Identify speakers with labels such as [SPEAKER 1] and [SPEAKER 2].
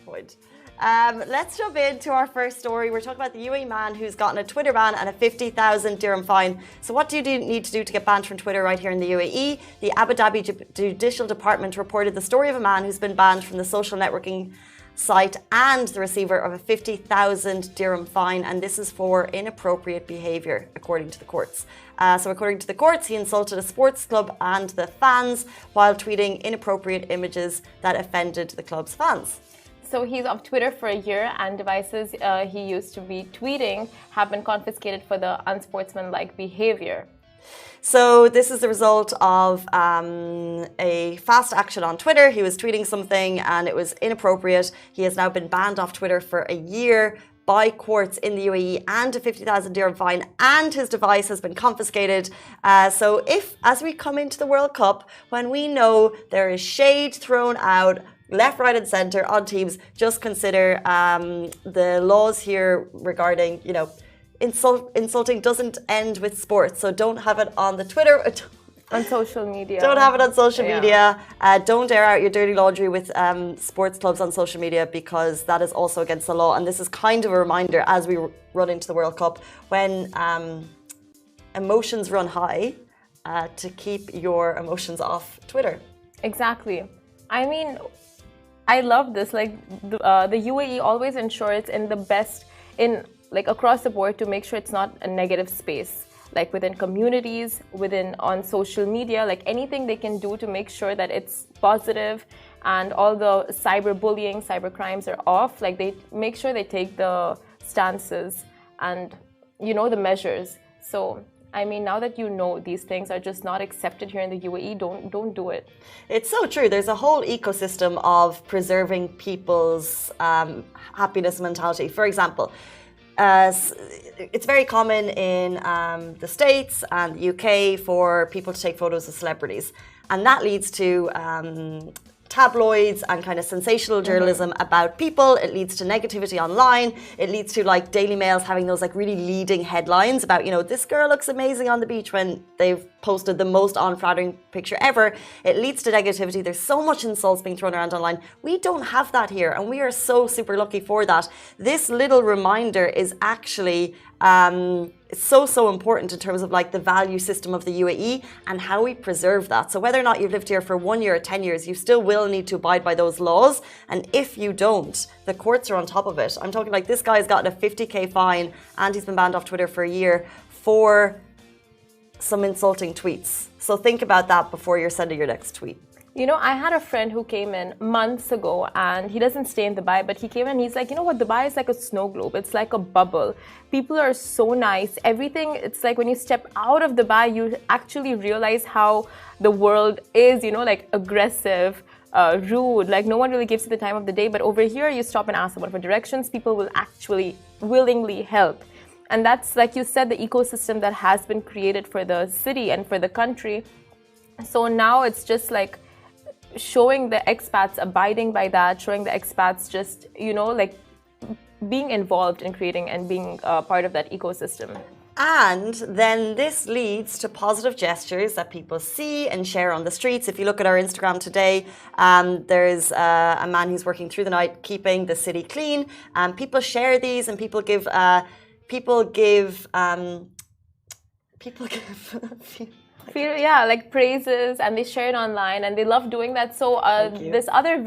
[SPEAKER 1] point. Let's jump into our first story. We're talking about the UAE man who's gotten a Twitter ban and a 50,000 dirham fine. So what do you need to do to get banned from Twitter right here in the UAE? The Abu Dhabi Judicial Department reported the story of a man who's been banned from the social networking site and the receiver of a 50,000 dirham fine, and this is for inappropriate behaviour, according to the courts. So according to the courts, he insulted a sports club and the fans while tweeting inappropriate images that offended the club's fans.
[SPEAKER 2] So he's off Twitter for a year, and devices he used to be tweeting have been confiscated for the unsportsmanlike behaviour.
[SPEAKER 1] So this is the result of a fast action on Twitter. He was tweeting something and it was inappropriate. He has now been banned off Twitter for a year by courts in the UAE and a 50,000 dirham fine, and his device has been confiscated. So if, as we come into the World Cup, when we know there is shade thrown out left, right and centre on teams, just consider the laws here regarding, you know, insulting doesn't end with sports, so don't have it on the Twitter.
[SPEAKER 2] On social media.
[SPEAKER 1] Don't have it on social media. Don't air out your dirty laundry with sports clubs on social media, because that is also against the law. And this is kind of a reminder as we run into the World Cup, when emotions run high, to keep your emotions off Twitter.
[SPEAKER 2] Exactly. I mean, I love this. Like the UAE always ensures in the best in like across the board to make sure it's not a negative space, like within communities, on social media, like anything they can do to make sure that it's positive and all the cyberbullying, cyber crimes are off. Like they make sure they take the stances and, you know, the measures. So, I mean, now that you know these things are just not accepted here in the UAE, don't do it.
[SPEAKER 1] It's so true. There's a whole ecosystem of preserving people's happiness mentality. For example, it's very common in the States and the UK for people to take photos of celebrities, and that leads to tabloids and kind of sensational journalism about people. It leads to negativity online. It leads to like Daily Mails having those like really leading headlines about, you know, this girl looks amazing on the beach when they've posted the most unflattering picture ever. It leads to negativity. There's so much insults being thrown around online. We don't have that here, and we are so super lucky for that. This little reminder is actually so important in terms of like the value system of the UAE and how we preserve that. So whether or not you've lived here for 1 year or 10 years, you still will need to abide by those laws. And if you don't, the courts are on top of it. I'm talking like this guy's gotten a 50k fine and he's been banned off Twitter for a year for some insulting tweets. So think about that before you're sending your next tweet.
[SPEAKER 2] You know, I had a friend who came in months ago, and he doesn't stay in Dubai, but he came in and he's like, you know what, Dubai is like a snow globe. It's like a bubble. People are so nice. Everything, it's like when you step out of Dubai, you actually realize how the world is, you know, like aggressive, rude. Like no one really gives you the time of the day. But over here, you stop and ask someone for directions. People will actually willingly help. And that's, like you said, the ecosystem that has been created for the city and for the country. So now it's just like showing the expats abiding by that, showing the expats just, you know, like being involved in creating and being part of that ecosystem.
[SPEAKER 1] And then this leads to positive gestures that people see and share on the streets. If you look at our Instagram today, there's a man who's working through the night keeping the city clean. People share these, and people give
[SPEAKER 2] Yeah, like praises, and they share it online, and they love doing that. So this other